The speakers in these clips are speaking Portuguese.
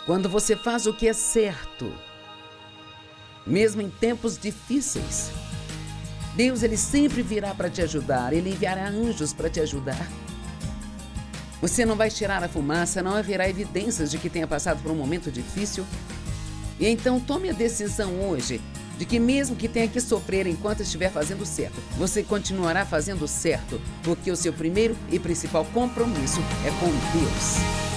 Quando você faz o que é certo, mesmo em tempos difíceis, Deus ele sempre virá para te ajudar, ele enviará anjos para te ajudar. Você não vai tirar a fumaça, não haverá evidências de que tenha passado por um momento difícil. E então tome a decisão hoje de que mesmo que tenha que sofrer enquanto estiver fazendo certo, você continuará fazendo certo, porque o seu primeiro e principal compromisso é com Deus.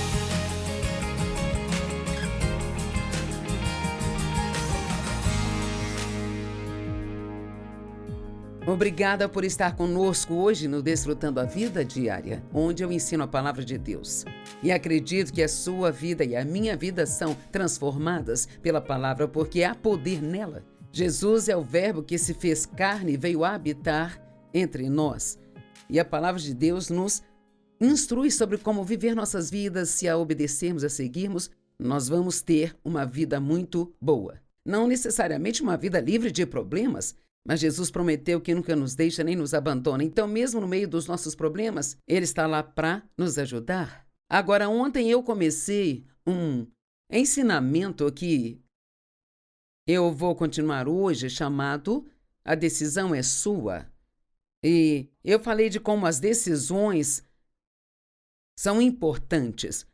Obrigada por estar conosco hoje no Desfrutando a Vida Diária, onde eu ensino a palavra de Deus. E acredito que a sua vida e a minha vida são transformadas pela palavra, porque há poder nela. Jesus é o Verbo que se fez carne e veio habitar entre nós. E a palavra de Deus nos instrui sobre como viver nossas vidas. Se a obedecermos, a seguirmos, nós vamos ter uma vida muito boa. Não necessariamente uma vida livre de problemas, mas Jesus prometeu que nunca nos deixa nem nos abandona. Então, mesmo no meio dos nossos problemas, Ele está lá para nos ajudar. Agora, ontem eu comecei um ensinamento que eu vou continuar hoje, chamado A Decisão é Sua. E eu falei de como as decisões são importantes.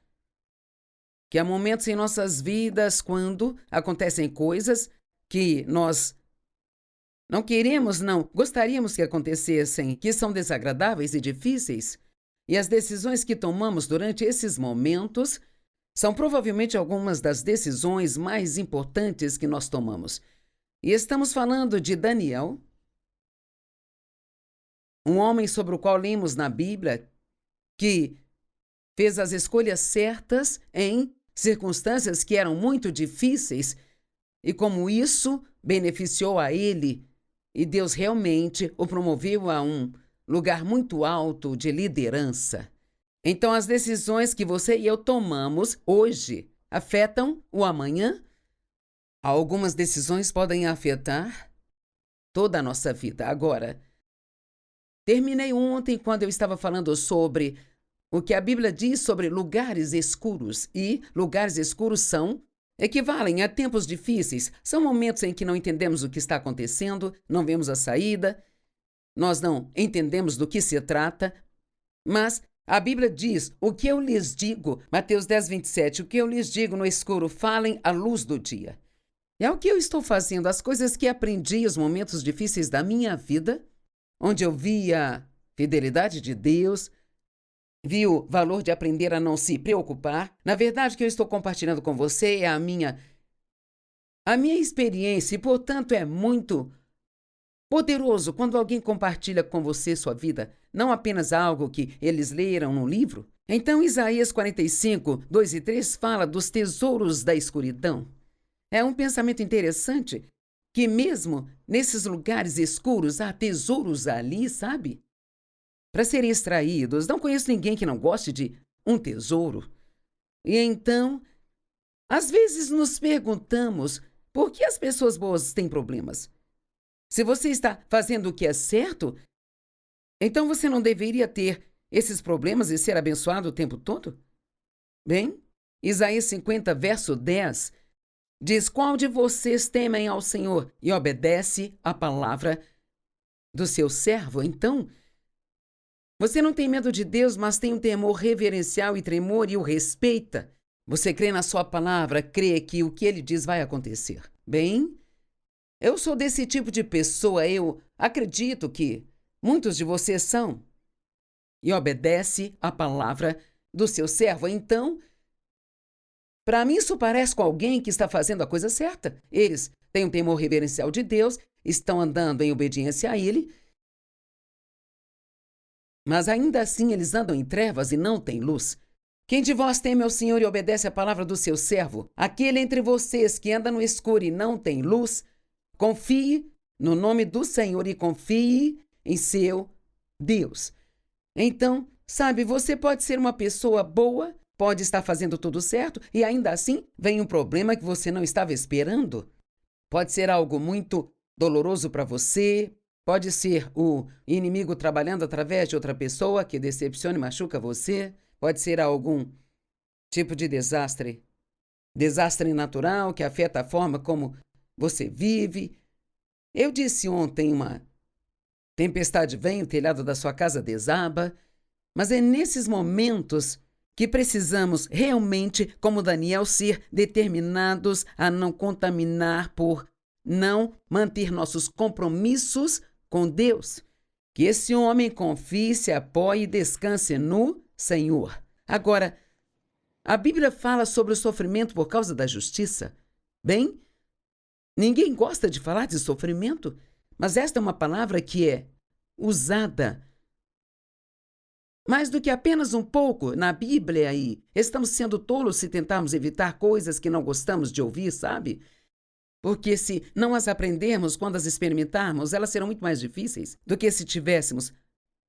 Que há momentos em nossas vidas quando acontecem coisas que nós não queremos, não gostaríamos que acontecessem, que são desagradáveis e difíceis. E as decisões que tomamos durante esses momentos são provavelmente algumas das decisões mais importantes que nós tomamos. E estamos falando de Daniel, um homem sobre o qual lemos na Bíblia, que fez as escolhas certas em circunstâncias que eram muito difíceis, e como isso beneficiou a ele. E Deus realmente o promoveu a um lugar muito alto de liderança. Então, as decisões que você e eu tomamos hoje afetam o amanhã? Algumas decisões podem afetar toda a nossa vida. Agora, terminei ontem quando eu estava falando sobre o que a Bíblia diz sobre lugares escuros. E lugares escuros equivalem a tempos difíceis. São momentos em que não entendemos o que está acontecendo, não vemos a saída, nós não entendemos do que se trata, mas a Bíblia diz, o que eu lhes digo, Mateus 10, 27, o que eu lhes digo no escuro, falem à luz do dia. É o que eu estou fazendo, as coisas que aprendi, os momentos difíceis da minha vida, onde eu vi a fidelidade de Deus, vi o valor de aprender a não se preocupar. Na verdade, o que eu estou compartilhando com você é a minha experiência e, portanto, é muito poderoso quando alguém compartilha com você sua vida, não apenas algo que eles leram no livro. Então, Isaías 45, 2 e 3 fala dos tesouros da escuridão. É um pensamento interessante que mesmo nesses lugares escuros há tesouros ali, sabe? Para serem extraídos. Não conheço ninguém que não goste de um tesouro. E então, às vezes nos perguntamos por que as pessoas boas têm problemas. Se você está fazendo o que é certo, então você não deveria ter esses problemas e ser abençoado o tempo todo? Bem, Isaías 50, verso 10, diz: qual de vocês temem ao Senhor e obedece à palavra do seu servo? Então, você não tem medo de Deus, mas tem um temor reverencial e tremor e o respeita. Você crê na sua palavra, crê que o que ele diz vai acontecer. Bem, eu sou desse tipo de pessoa, eu acredito que muitos de vocês são. E obedece à palavra do seu servo. Então, para mim isso parece com alguém que está fazendo a coisa certa. Eles têm um temor reverencial de Deus, estão andando em obediência a ele, mas ainda assim eles andam em trevas e não têm luz. Quem de vós teme ao Senhor e obedece à palavra do seu servo? Aquele entre vocês que anda no escuro e não tem luz, confie no nome do Senhor e confie em seu Deus. Então, sabe, você pode ser uma pessoa boa, pode estar fazendo tudo certo e ainda assim vem um problema que você não estava esperando. Pode ser algo muito doloroso para você, pode ser o inimigo trabalhando através de outra pessoa que decepciona e machuca você, pode ser algum tipo de desastre desastre natural que afeta a forma como você vive. Eu disse ontem, uma tempestade vem, o telhado da sua casa desaba, mas é nesses momentos que precisamos realmente, como Daniel, ser determinados a não contaminar por não manter nossos compromissos com Deus. Que esse homem confie, se apoie e descanse no Senhor. Agora, a Bíblia fala sobre o sofrimento por causa da justiça. Bem, ninguém gosta de falar de sofrimento, mas esta é uma palavra que é usada mais do que apenas um pouco na Bíblia, e estamos sendo tolos se tentarmos evitar coisas que não gostamos de ouvir, sabe? Porque se não as aprendermos quando as experimentarmos, elas serão muito mais difíceis do que se tivéssemos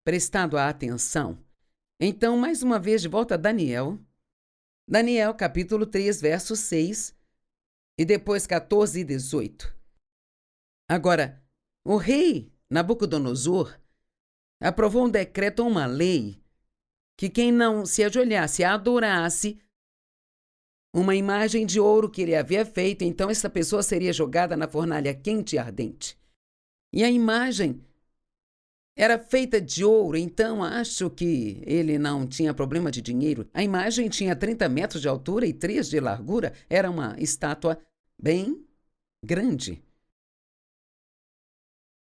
prestado a atenção. Então, mais uma vez, de volta a Daniel. Daniel, capítulo 3, verso 6, e depois 14 e 18. Agora, o rei Nabucodonosor aprovou um decreto ou uma lei que quem não se ajoelhasse, adorasse uma imagem de ouro que ele havia feito, então essa pessoa seria jogada na fornalha quente e ardente. E a imagem era feita de ouro, então acho que ele não tinha problema de dinheiro. A imagem tinha 30 metros de altura e 3 de largura. Era uma estátua bem grande.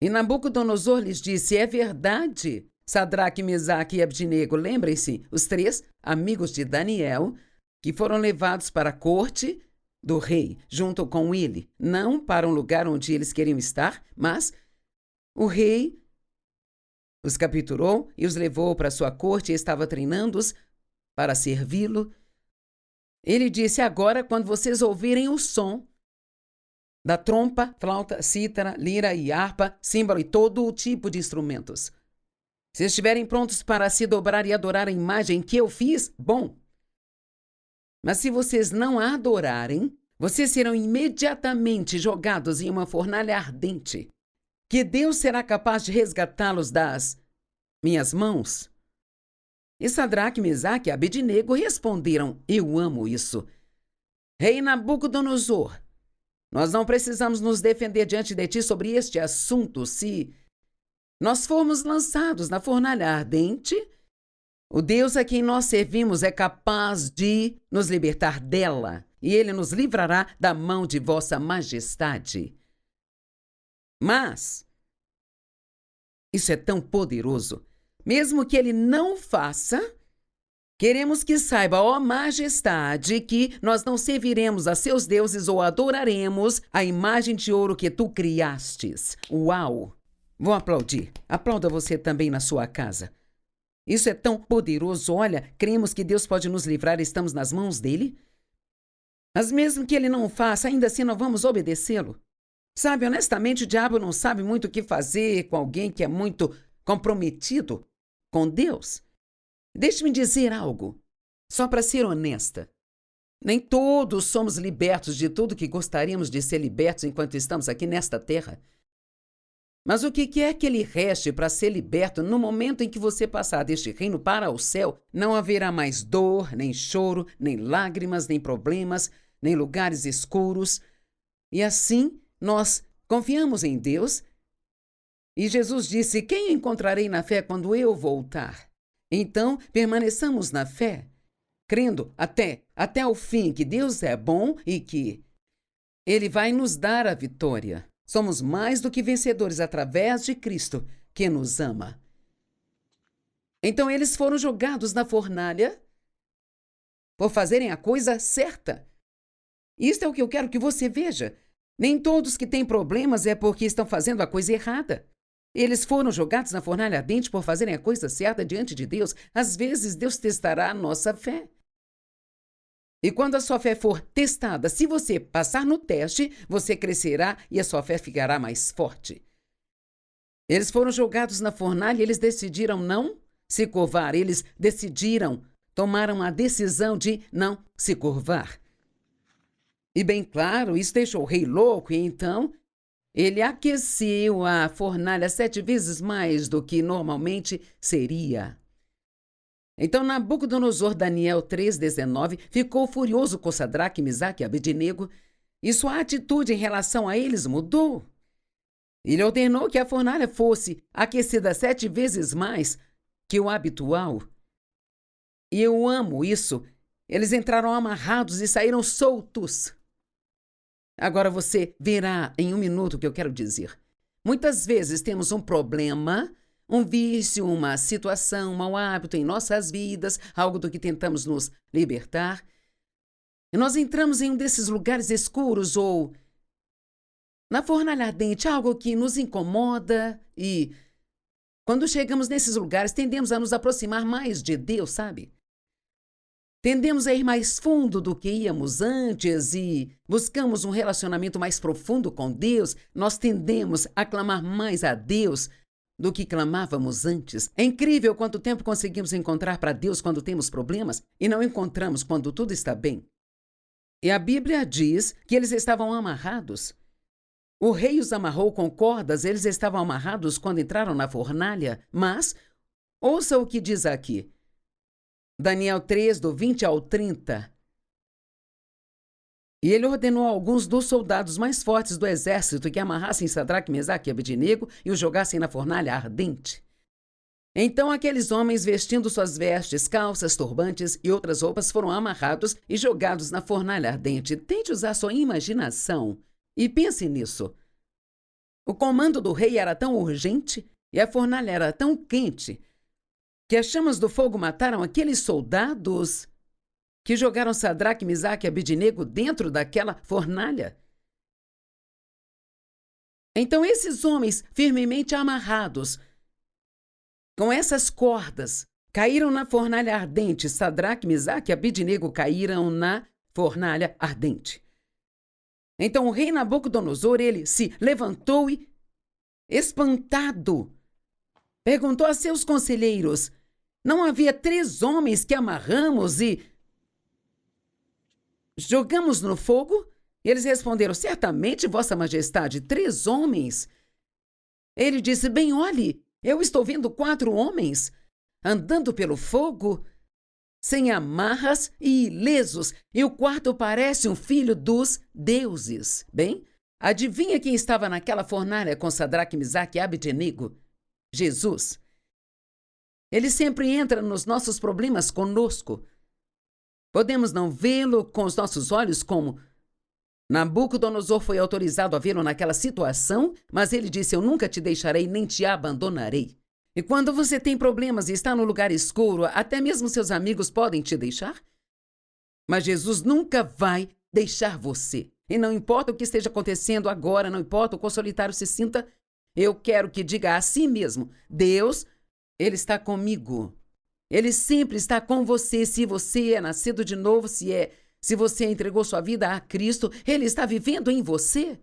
E Nabucodonosor lhes disse: é verdade, Sadraque, Mesaque e Abdinego, lembrem-se, os 3 amigos de Daniel, que foram levados para a corte do rei, junto com ele, não para um lugar onde eles queriam estar, mas o rei os capturou e os levou para sua corte e estava treinando-os para servi-lo. Ele disse: agora, quando vocês ouvirem o som da trompa, flauta, cítara, lira e harpa, símbolo e todo o tipo de instrumentos, se estiverem prontos para se dobrar e adorar a imagem que eu fiz, bom. Mas se vocês não a adorarem, vocês serão imediatamente jogados em uma fornalha ardente, que Deus será capaz de resgatá-los das minhas mãos. E Sadraque, Mesaque e Abednego responderam: eu amo isso. Rei Nabucodonosor, nós não precisamos nos defender diante de ti sobre este assunto. Se nós formos lançados na fornalha ardente, o Deus a quem nós servimos é capaz de nos libertar dela, e ele nos livrará da mão de vossa majestade. Mas isso é tão poderoso. Mesmo que ele não faça, queremos que saiba, ó majestade, que nós não serviremos a seus deuses ou adoraremos a imagem de ouro que tu criastes. Uau! Vou aplaudir. Aplauda você também na sua casa. Isso é tão poderoso. Olha, cremos que Deus pode nos livrar, estamos nas mãos dele. Mas mesmo que ele não o faça, ainda assim não vamos obedecê-lo. Sabe, honestamente, o diabo não sabe muito o que fazer com alguém que é muito comprometido com Deus. Deixe-me dizer algo, só para ser honesta. Nem todos somos libertos de tudo que gostaríamos de ser libertos enquanto estamos aqui nesta terra. Mas o que quer que lhe reste para ser liberto, no momento em que você passar deste reino para o céu, não haverá mais dor, nem choro, nem lágrimas, nem problemas, nem lugares escuros. E assim, nós confiamos em Deus. E Jesus disse: quem encontrarei na fé quando eu voltar? Então, permaneçamos na fé, crendo até o fim que Deus é bom e que Ele vai nos dar a vitória. Somos mais do que vencedores através de Cristo, que nos ama. Então eles foram jogados na fornalha por fazerem a coisa certa. Isto é o que eu quero que você veja. Nem todos que têm problemas é porque estão fazendo a coisa errada. Eles foram jogados na fornalha ardente por fazerem a coisa certa diante de Deus. Às vezes, Deus testará a nossa fé. E quando a sua fé for testada, se você passar no teste, você crescerá e a sua fé ficará mais forte. Eles foram jogados na fornalha e eles decidiram não se curvar. Eles tomaram a decisão de não se curvar. E bem claro, isso deixou o rei louco, e então ele aqueceu a fornalha 7 vezes mais do que normalmente seria. Então Nabucodonosor, Daniel 3,19, ficou furioso com Sadraque, Misaque e Abednego, e sua atitude em relação a eles mudou. Ele ordenou que a fornalha fosse aquecida 7 vezes mais que o habitual. E eu amo isso. Eles entraram amarrados e saíram soltos. Agora você verá em um minuto o que eu quero dizer. Muitas vezes temos um problema, um vício, uma situação, um mau hábito em nossas vidas, algo do que tentamos nos libertar. E nós entramos em um desses lugares escuros ou na fornalha ardente, algo que nos incomoda e quando chegamos nesses lugares tendemos a nos aproximar mais de Deus, sabe? Tendemos a ir mais fundo do que íamos antes e buscamos um relacionamento mais profundo com Deus. Nós tendemos a clamar mais a Deus do que clamávamos antes. É incrível quanto tempo conseguimos encontrar para Deus quando temos problemas e não encontramos quando tudo está bem. E a Bíblia diz que eles estavam amarrados. O rei os amarrou com cordas, eles estavam amarrados quando entraram na fornalha, mas ouça o que diz aqui. Daniel 3, do 20 ao 30. E ele ordenou a alguns dos soldados mais fortes do exército que amarrassem Sadraque, Mesaque e Abednego e os jogassem na fornalha ardente. Então aqueles homens, vestindo suas vestes, calças, turbantes e outras roupas, foram amarrados e jogados na fornalha ardente. Tente usar sua imaginação e pense nisso. O comando do rei era tão urgente e a fornalha era tão quente que as chamas do fogo mataram aqueles soldados que jogaram Sadraque, Misaque e Abednego dentro daquela fornalha. Então esses homens, firmemente amarrados, com essas cordas, caíram na fornalha ardente. Sadraque, Misaque e Abednego caíram na fornalha ardente. Então o rei Nabucodonosor, ele se levantou e, espantado, perguntou a seus conselheiros: não havia 3 homens que amarramos e jogamos no fogo? Eles responderam: certamente, Vossa Majestade, 3 homens. Ele disse: bem, olhe, eu estou vendo 4 homens andando pelo fogo, sem amarras e ilesos, e o quarto parece um filho dos deuses. Bem, adivinha quem estava naquela fornalha com Sadraque, Misaque e Abednego? Jesus. Ele sempre entra nos nossos problemas conosco. Podemos não vê-lo com os nossos olhos como Nabucodonosor foi autorizado a vê-lo naquela situação, mas ele disse: eu nunca te deixarei nem te abandonarei. E quando você tem problemas e está no lugar escuro, até mesmo seus amigos podem te deixar. Mas Jesus nunca vai deixar você. E não importa o que esteja acontecendo agora, não importa o quão solitário se sinta, eu quero que diga a si mesmo: Deus, Ele está comigo. Ele sempre está com você. Se você é nascido de novo, se você entregou sua vida a Cristo, Ele está vivendo em você.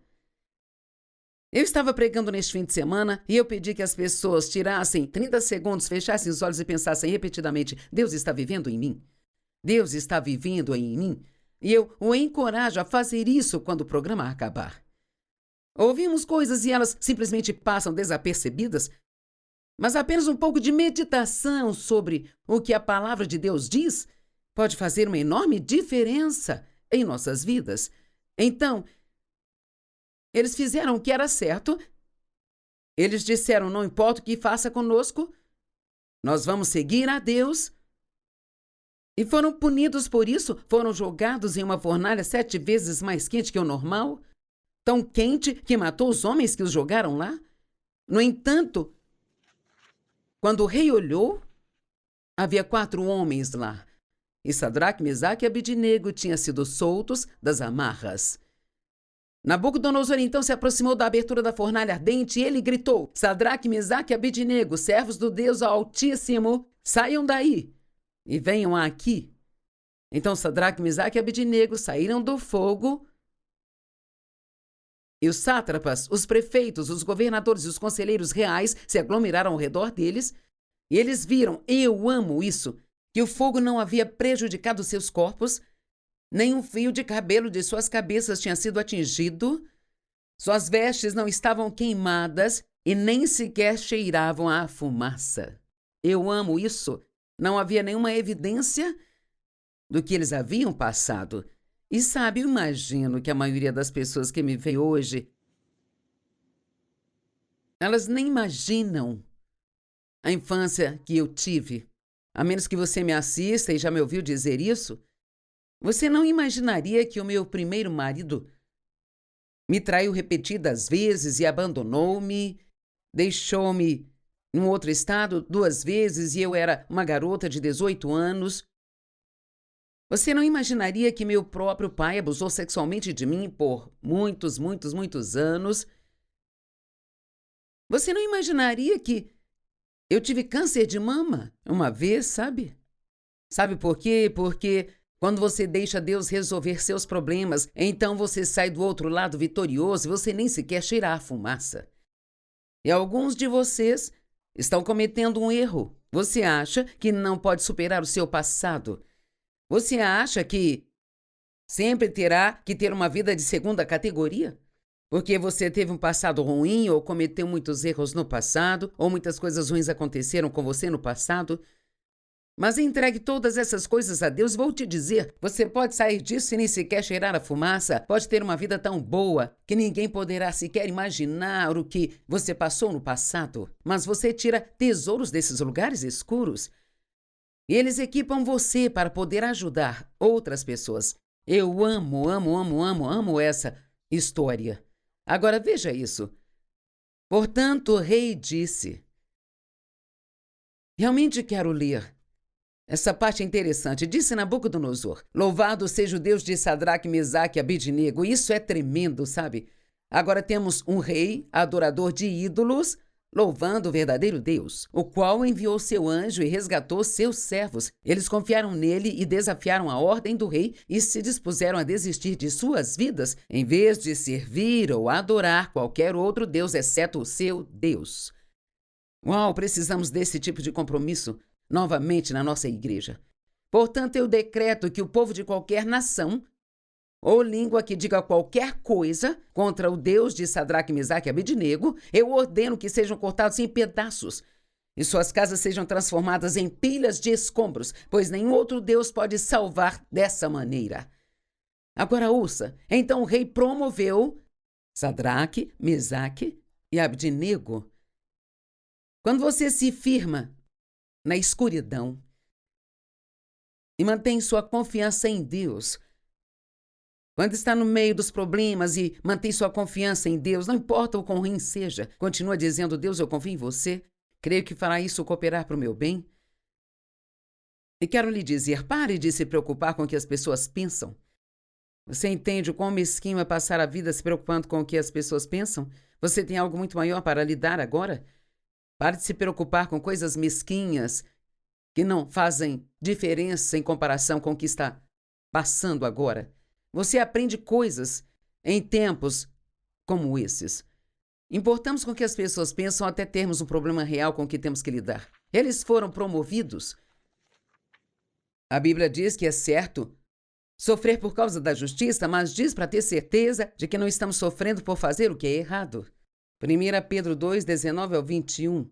Eu estava pregando neste fim de semana e eu pedi que as pessoas tirassem 30 segundos, fechassem os olhos e pensassem repetidamente: Deus está vivendo em mim. Deus está vivendo em mim. E eu o encorajo a fazer isso quando o programa acabar. Ouvimos coisas e elas simplesmente passam desapercebidas, mas apenas um pouco de meditação sobre o que a palavra de Deus diz pode fazer uma enorme diferença em nossas vidas. Então, eles fizeram o que era certo. Eles disseram: não importa o que faça conosco, nós vamos seguir a Deus. E foram punidos por isso, foram jogados em uma fornalha 7 vezes mais quente que o normal, tão quente que matou os homens que os jogaram lá. No entanto, quando o rei olhou, havia 4 homens lá. E Sadraque, Mesaque e Abednego tinham sido soltos das amarras. Nabucodonosor então se aproximou da abertura da fornalha ardente e ele gritou: Sadraque, Mesaque e Abednego, servos do Deus Altíssimo, saiam daí e venham aqui. Então Sadraque, Mesaque e Abednego saíram do fogo. E os sátrapas, os prefeitos, os governadores e os conselheiros reais se aglomeraram ao redor deles. E eles viram, eu amo isso, que o fogo não havia prejudicado seus corpos, nem um fio de cabelo de suas cabeças tinha sido atingido, suas vestes não estavam queimadas e nem sequer cheiravam a fumaça. Eu amo isso. Não havia nenhuma evidência do que eles haviam passado. E sabe, eu imagino que a maioria das pessoas que me veem hoje, elas nem imaginam a infância que eu tive. A menos que você me assista e já me ouviu dizer isso, você não imaginaria que o meu primeiro marido me traiu repetidas vezes e abandonou-me, deixou-me num outro estado 2 vezes e eu era uma garota de 18 anos. Você não imaginaria que meu próprio pai abusou sexualmente de mim por muitos anos. Você não imaginaria que eu tive câncer de mama uma vez, sabe? Sabe por quê? Porque quando você deixa Deus resolver seus problemas, então você sai do outro lado vitorioso e você nem sequer cheira a fumaça. E alguns de vocês estão cometendo um erro. Você acha que não pode superar o seu passado. Você acha que sempre terá que ter uma vida de segunda categoria? Porque você teve um passado ruim ou cometeu muitos erros no passado, ou muitas coisas ruins aconteceram com você no passado. Mas entregue todas essas coisas a Deus, vou te dizer, você pode sair disso e nem sequer cheirar a fumaça, pode ter uma vida tão boa que ninguém poderá sequer imaginar o que você passou no passado. Mas você tira tesouros desses lugares escuros e eles equipam você para poder ajudar outras pessoas. Eu amo essa história. Agora veja isso. Portanto, o rei disse. Realmente quero ler. Essa parte é interessante. Disse Nabucodonosor: louvado seja o Deus de Sadraque, Mesaque e Abednego. Isso é tremendo, sabe? Agora temos um rei, adorador de ídolos, louvando o verdadeiro Deus, o qual enviou seu anjo e resgatou seus servos. Eles confiaram nele e desafiaram a ordem do rei e se dispuseram a desistir de suas vidas, em vez de servir ou adorar qualquer outro Deus, exceto o seu Deus. Uau, precisamos desse tipo de compromisso novamente na nossa igreja. Portanto, eu decreto que o povo de qualquer nação ou língua que diga qualquer coisa contra o Deus de Sadraque, Mesaque e Abednego, eu ordeno que sejam cortados em pedaços e suas casas sejam transformadas em pilhas de escombros, pois nenhum outro Deus pode salvar dessa maneira. Agora ouça, então o rei promoveu Sadraque, Mesaque e Abednego. Quando você se firma na escuridão e mantém sua confiança em Deus, quando está no meio dos problemas e mantém sua confiança em Deus, não importa o quão ruim seja, continua dizendo: Deus, eu confio em você, creio que fará isso cooperar para o meu bem. E quero lhe dizer, pare de se preocupar com o que as pessoas pensam. Você entende o quão mesquinho é passar a vida se preocupando com o que as pessoas pensam? Você tem algo muito maior para lidar agora? Pare de se preocupar com coisas mesquinhas que não fazem diferença em comparação com o que está passando agora. Você aprende coisas em tempos como esses. Importamos com o que as pessoas pensam até termos um problema real com o que temos que lidar. Eles foram promovidos. A Bíblia diz que é certo sofrer por causa da justiça, mas diz para ter certeza de que não estamos sofrendo por fazer o que é errado. 1 Pedro 2, 19 ao 21.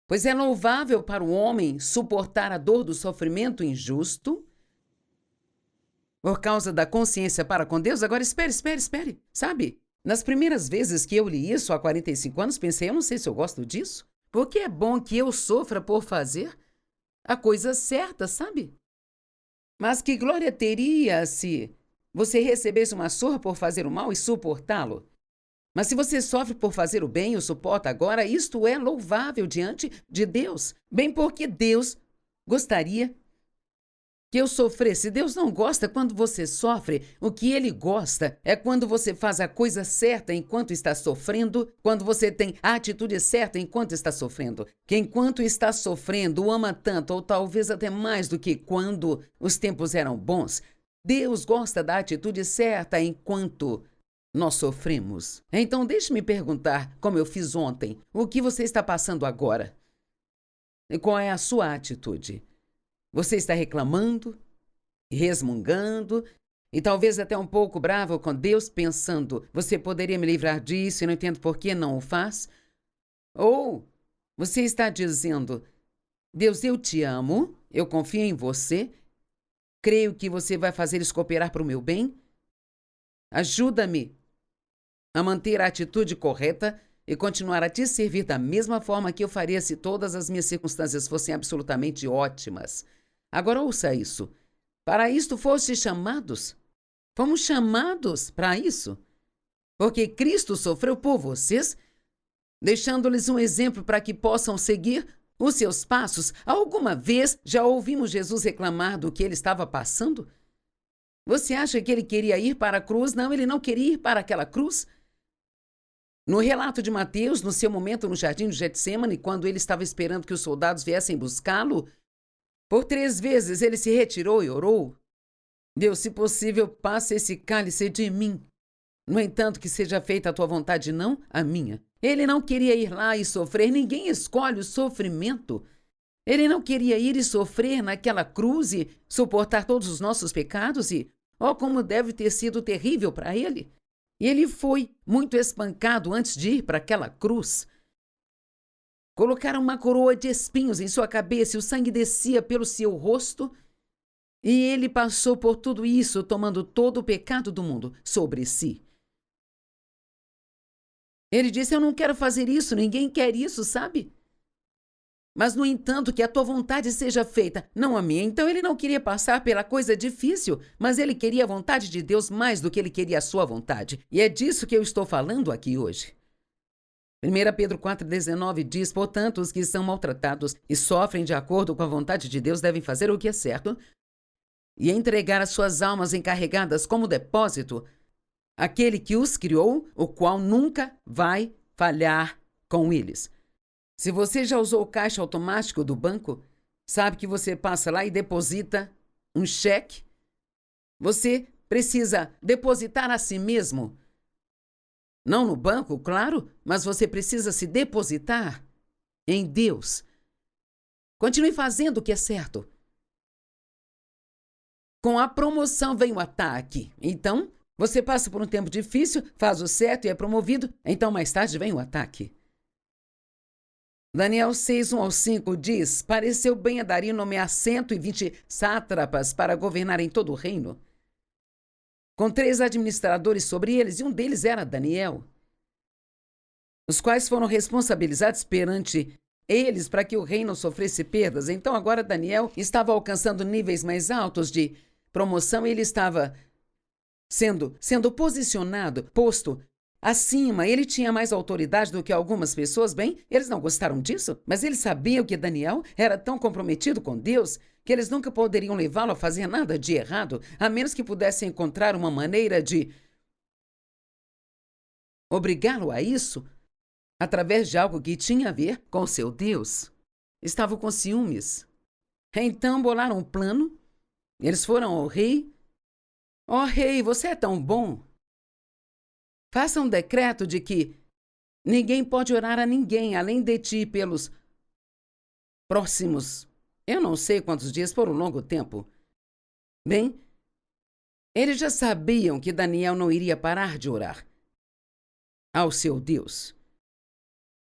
Pois é louvável para o homem suportar a dor do sofrimento injusto por causa da consciência para com Deus. Agora, espere. Sabe, nas primeiras vezes que eu li isso, há 45 anos, pensei, eu não sei se eu gosto disso. Porque é bom que eu sofra por fazer a coisa certa, sabe? Mas que glória teria se você recebesse uma surra por fazer o mal e suportá-lo? Mas se você sofre por fazer o bem e o suporta agora, isto é louvável diante de Deus. Bem porque Deus gostaria que eu sofresse. Deus não gosta quando você sofre. O que Ele gosta é quando você faz a coisa certa enquanto está sofrendo, quando você tem a atitude certa enquanto está sofrendo. Que enquanto está sofrendo, o ama tanto, ou talvez até mais do que quando os tempos eram bons. Deus gosta da atitude certa enquanto nós sofremos. Então deixe-me perguntar, como eu fiz ontem, o que você está passando agora? E qual é a sua atitude? Você está reclamando, resmungando e talvez até um pouco bravo com Deus, pensando, você poderia me livrar disso e não entendo por que não o faz? Ou você está dizendo, Deus, eu te amo, eu confio em você, creio que você vai fazer isso cooperar para o meu bem. Ajuda-me a manter a atitude correta e continuar a te servir da mesma forma que eu faria se todas as minhas circunstâncias fossem absolutamente ótimas. Agora ouça isso. Para isto foste chamados. Fomos chamados para isso. Porque Cristo sofreu por vocês, deixando-lhes um exemplo para que possam seguir os seus passos. Alguma vez já ouvimos Jesus reclamar do que ele estava passando? Você acha que ele queria ir para a cruz? Não, ele não queria ir para aquela cruz. No relato de Mateus, no seu momento no jardim de Getsemane, quando ele estava esperando que os soldados viessem buscá-lo, por 3 vezes ele se retirou e orou: Deus, se possível, passe esse cálice de mim. No entanto, que seja feita a tua vontade, não a minha. Ele não queria ir lá e sofrer. Ninguém escolhe o sofrimento. Ele não queria ir e sofrer naquela cruz e suportar todos os nossos pecados e, como deve ter sido terrível para ele. E ele foi muito espancado antes de ir para aquela cruz. Colocaram uma coroa de espinhos em sua cabeça e o sangue descia pelo seu rosto. E ele passou por tudo isso, tomando todo o pecado do mundo sobre si. Ele disse: eu não quero fazer isso, ninguém quer isso, sabe? Mas, no entanto, que a tua vontade seja feita, não a minha. Então ele não queria passar pela coisa difícil, mas ele queria a vontade de Deus mais do que ele queria a sua vontade. E é disso que eu estou falando aqui hoje. 1 Pedro 4,19 diz: portanto, os que são maltratados e sofrem de acordo com a vontade de Deus devem fazer o que é certo e entregar as suas almas encarregadas como depósito àquele que os criou, o qual nunca vai falhar com eles. Se você já usou o caixa automático do banco, sabe que você passa lá e deposita um cheque. Você precisa depositar a si mesmo. Não no banco, claro, mas você precisa se depositar em Deus. Continue fazendo o que é certo. Com a promoção vem o ataque. Então, você passa por um tempo difícil, faz o certo e é promovido, então mais tarde vem o ataque. Daniel 6, 1-5 diz: pareceu bem a Dario nomear 120 sátrapas para governar em todo o reino, com 3 administradores sobre eles, e um deles era Daniel, os quais foram responsabilizados perante eles para que o reino sofresse perdas. Então agora Daniel estava alcançando níveis mais altos de promoção e ele estava sendo posicionado, posto acima. Ele tinha mais autoridade do que algumas pessoas. Bem, eles não gostaram disso, mas eles sabiam que Daniel era tão comprometido com Deus que eles nunca poderiam levá-lo a fazer nada de errado, a menos que pudessem encontrar uma maneira de obrigá-lo a isso através de algo que tinha a ver com seu Deus. Estavam com ciúmes. Então bolaram um plano. Eles foram ao rei. Ó rei, você é tão bom. Faça um decreto de que ninguém pode orar a ninguém além de ti pelos próximos, eu não sei quantos dias, por um longo tempo. Bem, eles já sabiam que Daniel não iria parar de orar ao seu Deus.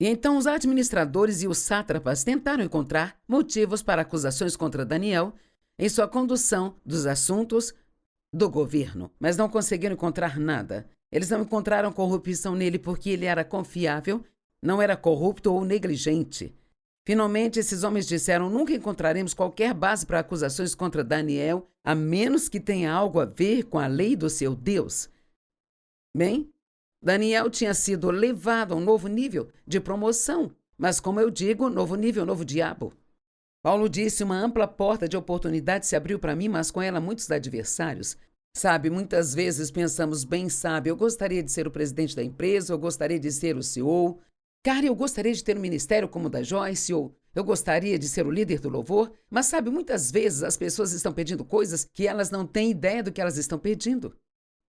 E então os administradores e os sátrapas tentaram encontrar motivos para acusações contra Daniel em sua condução dos assuntos do governo, mas não conseguiram encontrar nada. Eles não encontraram corrupção nele porque ele era confiável, não era corrupto ou negligente. Finalmente, esses homens disseram: nunca encontraremos qualquer base para acusações contra Daniel, a menos que tenha algo a ver com a lei do seu Deus. Bem, Daniel tinha sido levado a um novo nível de promoção, mas, como eu digo, novo nível, novo diabo. Paulo disse: uma ampla porta de oportunidade se abriu para mim, mas com ela muitos adversários. Sabe, muitas vezes pensamos: bem, sabe, eu gostaria de ser o presidente da empresa, eu gostaria de ser o CEO. Cara, eu gostaria de ter um ministério como o da Joyce, ou eu gostaria de ser o líder do louvor. Mas, sabe, muitas vezes as pessoas estão pedindo coisas que elas não têm ideia do que elas estão pedindo.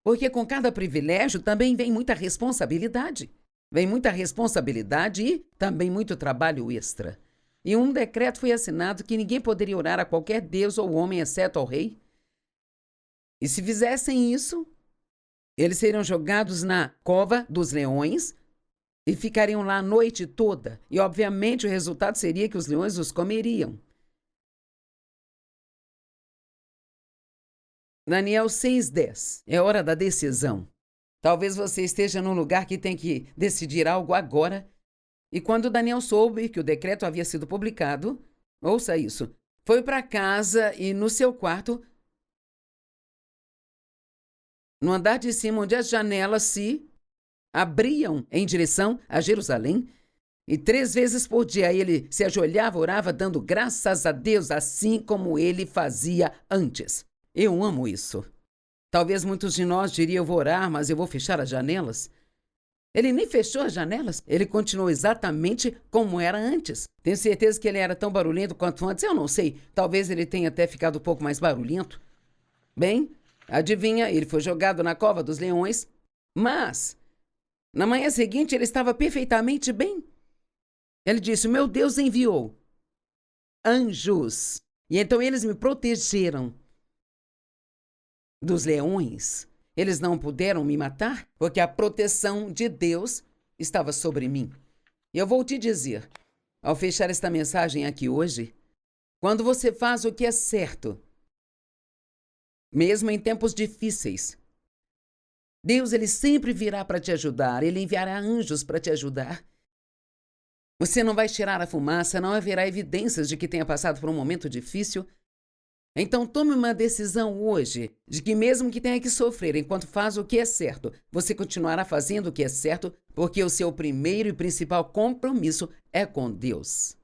Porque com cada privilégio também vem muita responsabilidade. Vem muita responsabilidade e também muito trabalho extra. E um decreto foi assinado que ninguém poderia orar a qualquer deus ou homem, exceto ao rei. E se fizessem isso, eles seriam jogados na cova dos leões e ficariam lá a noite toda. E, obviamente, o resultado seria que os leões os comeriam. Daniel 6:10. É hora da decisão. Talvez você esteja num lugar que tem que decidir algo agora. E quando Daniel soube que o decreto havia sido publicado, ouça isso, foi para casa e no seu quarto, no andar de cima, onde as janelas se abriam em direção a Jerusalém, e 3 vezes por dia ele se ajoelhava, orava, dando graças a Deus, assim como ele fazia antes. Eu amo isso. Talvez muitos de nós diriam, eu vou orar, mas eu vou fechar as janelas. Ele nem fechou as janelas, ele continuou exatamente como era antes. Tenho certeza que ele era tão barulhento quanto antes, eu não sei. Talvez ele tenha até ficado um pouco mais barulhento. Bem, adivinha, ele foi jogado na cova dos leões, mas na manhã seguinte ele estava perfeitamente bem. Ele disse, meu Deus enviou anjos, e então eles me protegeram dos leões. Eles não puderam me matar, porque a proteção de Deus estava sobre mim. E eu vou te dizer, ao fechar esta mensagem aqui hoje, quando você faz o que é certo, mesmo em tempos difíceis, Deus ele sempre virá para te ajudar, ele enviará anjos para te ajudar. Você não vai tirar a fumaça, não haverá evidências de que tenha passado por um momento difícil. Então tome uma decisão hoje, de que mesmo que tenha que sofrer enquanto faz o que é certo, você continuará fazendo o que é certo, porque o seu primeiro e principal compromisso é com Deus.